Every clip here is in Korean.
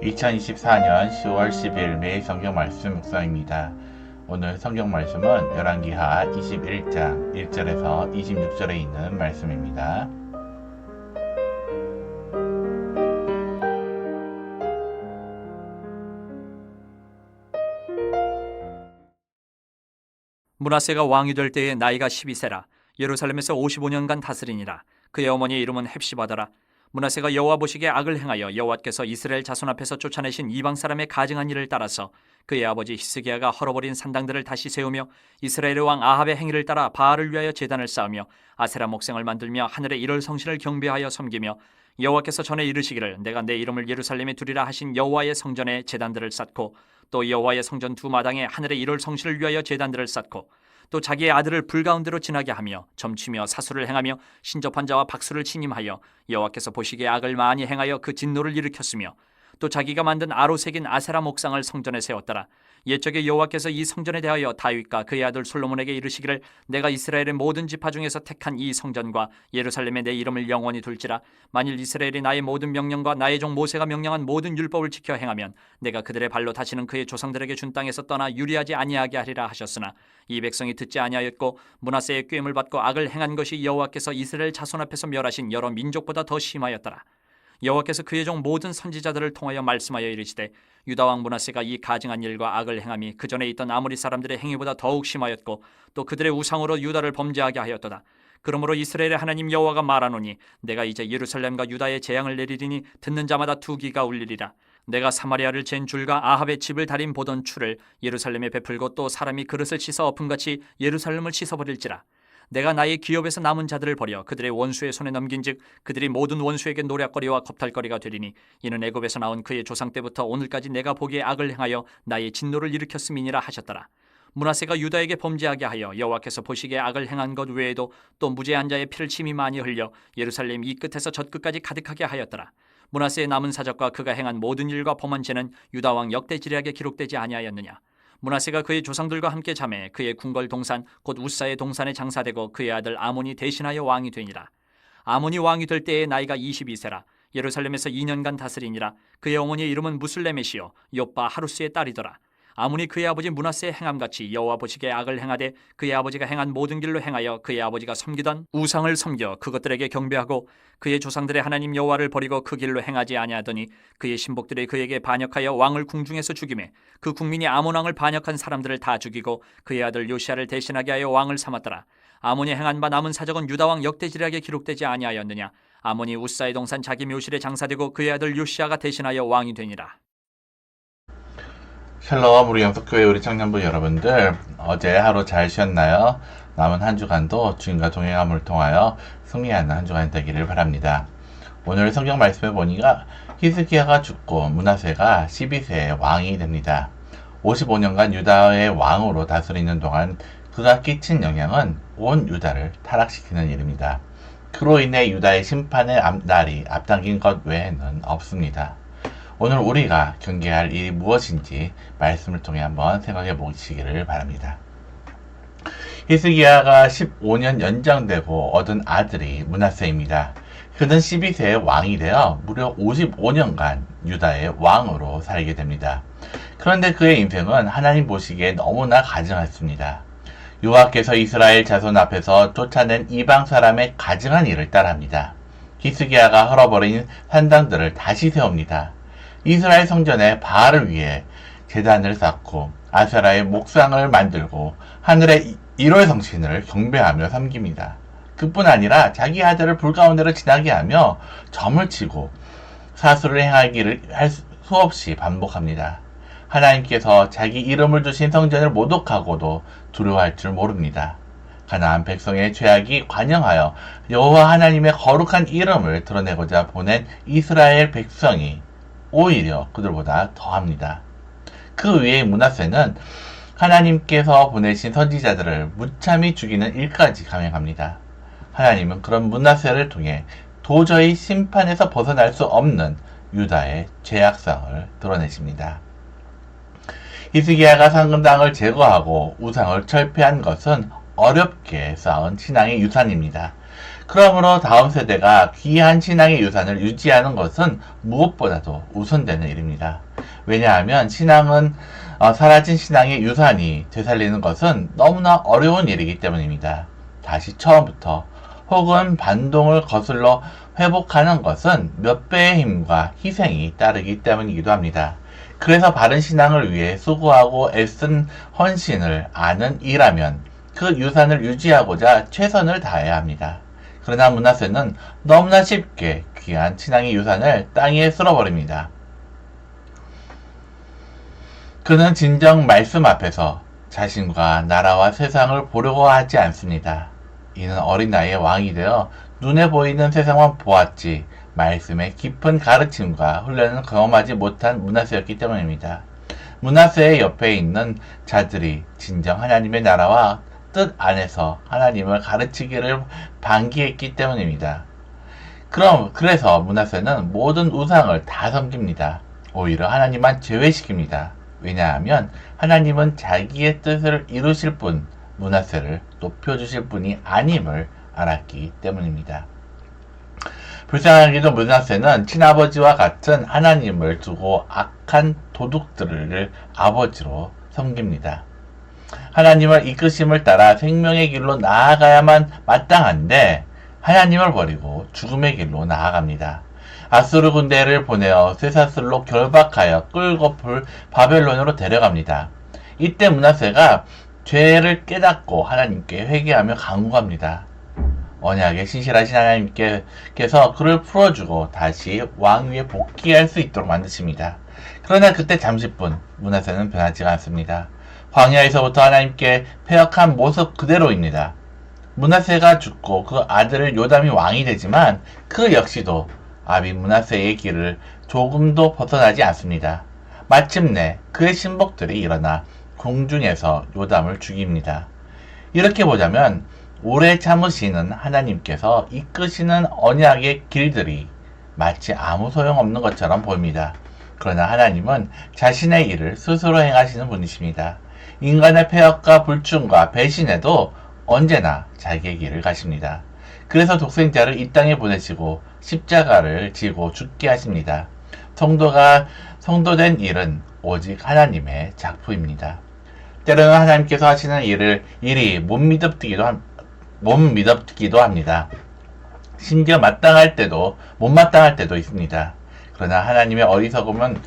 2024년 10월 10일 매일 성경 말씀 묵상입니다. 오늘 성경 말씀은 열왕기하 21장 1절에서 26절에 있는 말씀입니다. 므낫세가 왕이 될 때에 나이가 12세라. 예루살렘에서 55년간 다스리니라. 그의 어머니의 이름은 헵시바더라. 므낫세가 여호와 보시기에 악을 행하여 여호와께서 이스라엘 자손 앞에서 쫓아내신 이방 사람의 가증한 일을 따라서 그의 아버지 히스기야가 헐어버린 산당들을 다시 세우며 이스라엘의 왕 아합의 행위를 따라 바알을 위하여 제단을 쌓으며 아세라 목생을 만들며 하늘의 일월 성신을 경배하여 섬기며 여호와께서 전에 이르시기를 내가 내 이름을 예루살렘에 두리라 하신 여호와의 성전에 제단들을 쌓고 또 여호와의 성전 두 마당에 하늘의 일월 성신을 위하여 제단들을 쌓고 또 자기의 아들을 불가운데로 지나게 하며 점치며 사수를 행하며 신접한 자와 박수를 침임하여 여호와께서 보시기에 악을 많이 행하여 그 진노를 일으켰으며 또 자기가 만든 아로색인 아세라 목상을 성전에 세웠더라. 옛적에 여호와께서 이 성전에 대하여 다윗과 그의 아들 솔로몬에게 이르시기를 내가 이스라엘의 모든 지파 중에서 택한 이 성전과 예루살렘에 내 이름을 영원히 둘지라. 만일 이스라엘이 나의 모든 명령과 나의 종 모세가 명령한 모든 율법을 지켜 행하면 내가 그들의 발로 다시는 그의 조상들에게 준 땅에서 떠나 유리하지 아니하게 하리라 하셨으나 이 백성이 듣지 아니하였고 므낫세의 꾀임을 받고 악을 행한 것이 여호와께서 이스라엘 자손 앞에서 멸하신 여러 민족보다 더 심하였더라. 여호와께서 그의 종 모든 선지자들을 통하여 말씀하여 이르시되 유다 왕 므낫세가 이 가증한 일과 악을 행함이 그 전에 있던 아모리 사람들의 행위보다 더욱 심하였고 또 그들의 우상으로 유다를 범죄하게 하였도다. 그러므로 이스라엘의 하나님 여호와가 말하노니 내가 이제 예루살렘과 유다에 재앙을 내리리니 듣는 자마다 투기가 울리리라. 내가 사마리아를 잰 줄과 아합의 집을 달인 보던 추를 예루살렘에 베풀고 또 사람이 그릇을 씻어 엎음같이 예루살렘을 씻어버릴지라. 내가 나의 기업에서 남은 자들을 버려 그들의 원수의 손에 넘긴즉 그들이 모든 원수에게 노략거리와 겁탈거리가 되리니 이는 애굽에서 나온 그의 조상 때부터 오늘까지 내가 보기에 악을 행하여 나의 진노를 일으켰음이니라 하셨더라. 므낫세가 유다에게 범죄하게 하여 여호와께서 보시기에 악을 행한 것 외에도 또 무죄한 자의 피를 침이 많이 흘려 예루살렘 이 끝에서 저 끝까지 가득하게 하였더라. 므낫세의 남은 사적과 그가 행한 모든 일과 범한 죄는 유다 왕 역대지략에 기록되지 아니하였느냐. 므낫세가 그의 조상들과 함께 잠에 그의 궁궐 동산 곧 우사의 동산에 장사되고 그의 아들 아몬이 대신하여 왕이 되니라. 아몬이 왕이 될 때의 나이가 22세라. 예루살렘에서 2년간 다스리니라. 그의 어머니의 이름은 무슬레메시요 욥바 하루스의 딸이더라. 아몬이 그의 아버지 므낫세의 행함같이 여호와 보시기에 악을 행하되 그의 아버지가 행한 모든 길로 행하여 그의 아버지가 섬기던 우상을 섬겨 그것들에게 경배하고 그의 조상들의 하나님 여호와를 버리고 그 길로 행하지 아니하더니 그의 신복들이 그에게 반역하여 왕을 궁중에서 죽이매 그 국민이 아몬 왕을 반역한 사람들을 다 죽이고 그의 아들 요시야를 대신하게 하여 왕을 삼았더라. 아몬이 행한 바 남은 사적은 유다 왕 역대지략에 기록되지 아니하였느냐. 아몬이 우사의 동산 자기 묘실에 장사되고 그의 아들 요시야가 대신하여 왕이 되니라. 샬롬, 우리 영석교회 우리 청년부 여러분들, 어제 하루 잘 쉬었나요? 남은 한 주간도 주님과 동행함을 통하여 승리하는 한 주간 되기를 바랍니다. 오늘 성경 말씀에 보니까 히스기야가 죽고 므낫세가 12세의 왕이 됩니다. 55년간 유다의 왕으로 다스리는 동안 그가 끼친 영향은 온 유다를 타락시키는 일입니다. 그로 인해 유다의 심판의 날이 앞당긴 것 외에는 없습니다. 오늘 우리가 경계할 일이 무엇인지 말씀을 통해 한번 생각해 보시기를 바랍니다. 히스기야가 15년 연장되고 얻은 아들이 므낫세입니다. 그는 12세의 왕이 되어 무려 55년간 유다의 왕으로 살게 됩니다. 그런데 그의 인생은 하나님 보시기에 너무나 가증했습니다. 여호와께서 이스라엘 자손 앞에서 쫓아낸 이방 사람의 가증한 일을 따라합니다. 히스기야가 헐어버린 산당들을 다시 세웁니다. 이스라엘 성전에 바알을 위해 제단을 쌓고 아세라의 목상을 만들고 하늘의 일월 성신을 경배하며 섬깁니다. 그뿐 아니라 자기 아들을 불 가운데로 지나게 하며 점을 치고 사수를 행하기를 할 수없이 반복합니다. 하나님께서 자기 이름을 주신 성전을 모독하고도 두려워할 줄 모릅니다. 가나안 백성의 죄악이 관영하여 여호와 하나님의 거룩한 이름을 드러내고자 보낸 이스라엘 백성이 오히려 그들보다 더합니다. 그 위에 므낫세는 하나님께서 보내신 선지자들을 무참히 죽이는 일까지 감행합니다. 하나님은 그런 므낫세를 통해 도저히 심판에서 벗어날 수 없는 유다의 죄악성을 드러내십니다. 히스기야가 상근당을 제거하고 우상을 철폐한 것은 어렵게 쌓은 신앙의 유산입니다. 그러므로 다음 세대가 귀한 신앙의 유산을 유지하는 것은 무엇보다도 우선되는 일입니다. 왜냐하면 신앙은 사라진 신앙의 유산이 되살리는 것은 너무나 어려운 일이기 때문입니다. 다시 처음부터 혹은 반동을 거슬러 회복하는 것은 몇 배의 힘과 희생이 따르기 때문이기도 합니다. 그래서 바른 신앙을 위해 수고하고 애쓴 헌신을 아는 이라면 그 유산을 유지하고자 최선을 다해야 합니다. 그러나 므낫세는 너무나 쉽게 귀한 신앙의 유산을 땅 위에 쓸어버립니다. 그는 진정 말씀 앞에서 자신과 나라와 세상을 보려고 하지 않습니다. 이는 어린 나이에 왕이 되어 눈에 보이는 세상만 보았지 말씀의 깊은 가르침과 훈련을 경험하지 못한 므낫세였기 때문입니다. 므낫세의 옆에 있는 자들이 진정 하나님의 나라와 뜻 안에서 하나님을 가르치기를 방기했기 때문입니다. 그래서 므낫세는 모든 우상을 다 섬깁니다. 오히려 하나님만 제외시킵니다. 왜냐하면 하나님은 자기의 뜻을 이루실 분, 므낫세를 높여주실 분이 아님을 알았기 때문입니다. 불쌍하게도 므낫세는 친아버지와 같은 하나님을 두고 악한 도둑들을 아버지로 섬깁니다. 하나님을 이끄심을 따라 생명의 길로 나아가야만 마땅한데 하나님을 버리고 죽음의 길로 나아갑니다. 아수르 군대를 보내어 쇠사슬로 결박하여 끌고 바벨론으로 데려갑니다. 이때 므낫세가 죄를 깨닫고 하나님께 회개하며 간구합니다. 언약에 신실하신 하나님께서 그를 풀어주고 다시 왕위에 복귀할 수 있도록 만드십니다. 그러나 그때 잠시뿐 므낫세는 변하지가 않습니다. 광야에서부터 하나님께 패역한 모습 그대로입니다. 므낫세가 죽고 그 아들 요담이 왕이 되지만 그 역시도 아비 므낫세의 길을 조금도 벗어나지 않습니다. 마침내 그의 신복들이 일어나 궁중에서 요담을 죽입니다. 이렇게 보자면 오래 참으시는 하나님께서 이끄시는 언약의 길들이 마치 아무 소용없는 것처럼 보입니다. 그러나 하나님은 자신의 일을 스스로 행하시는 분이십니다. 인간의 패역과 불충과 배신에도 언제나 자기의 길을 가십니다. 그래서 독생자를 이 땅에 보내시고 십자가를 지고 죽게 하십니다. 성도된 일은 오직 하나님의 작품입니다. 때로는 하나님께서 하시는 일이 못 믿어지기도 합니다. 심지어 못 마땅할 때도 있습니다. 그러나 하나님의 어리석음은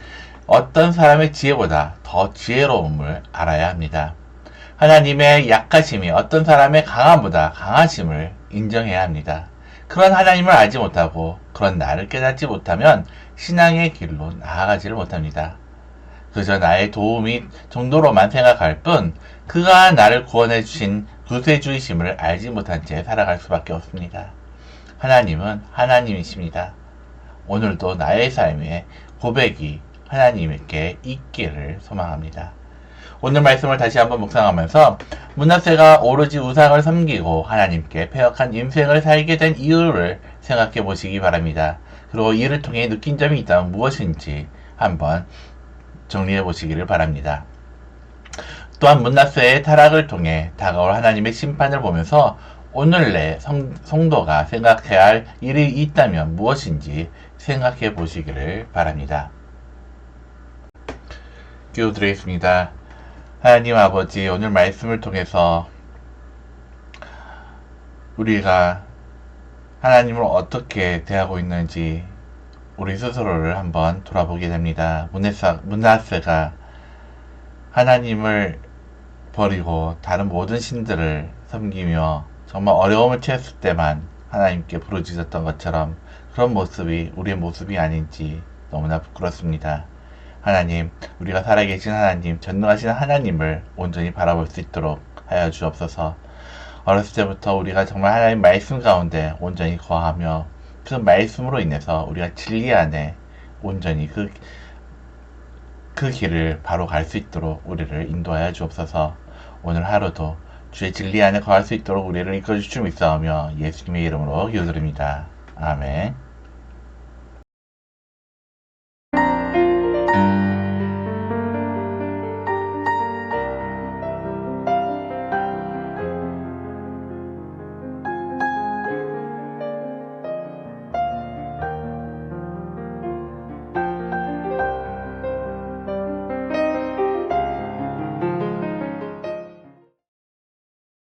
어떤 사람의 지혜보다 더 지혜로움을 알아야 합니다. 하나님의 약하심이 어떤 사람의 강함보다 강하심을 인정해야 합니다. 그런 하나님을 알지 못하고 그런 나를 깨닫지 못하면 신앙의 길로 나아가지를 못합니다. 그저 나의 도움이 정도로만 생각할 뿐 그가 나를 구원해 주신 구세주이심을 알지 못한 채 살아갈 수밖에 없습니다. 하나님은 하나님이십니다. 오늘도 나의 삶에 고백이 하나님께 있기를 소망합니다. 오늘 말씀을 다시 한번 묵상하면서 므낫세가 오로지 우상을 섬기고 하나님께 패역한 인생을 살게 된 이유를 생각해 보시기 바랍니다. 그리고 이를 통해 느낀 점이 있다면 무엇인지 한번 정리해 보시기를 바랍니다. 또한 므낫세의 타락을 통해 다가올 하나님의 심판을 보면서 오늘 내 성도가 생각해야 할 일이 있다면 무엇인지 생각해 보시기를 바랍니다. 기도드리겠습니다. 하나님 아버지, 오늘 말씀을 통해서 우리가 하나님을 어떻게 대하고 있는지 우리 스스로를 한번 돌아보게 됩니다. 므낫세가 하나님을 버리고 다른 모든 신들을 섬기며 정말 어려움을 처했을 때만 하나님께 부르짖었던 것처럼 그런 모습이 우리의 모습이 아닌지 너무나 부끄럽습니다. 하나님, 우리가 살아계신 하나님, 전능하신 하나님을 온전히 바라볼 수 있도록 하여 주옵소서. 어렸을 때부터 우리가 정말 하나님 말씀 가운데 온전히 거하며 그 말씀으로 인해서 우리가 진리 안에 온전히 그 길을 바로 갈 수 있도록 우리를 인도하여 주옵소서. 오늘 하루도 주의 진리 안에 거할 수 있도록 우리를 이끌어 주실 줄 믿사오며 예수님의 이름으로 기도드립니다. 아멘.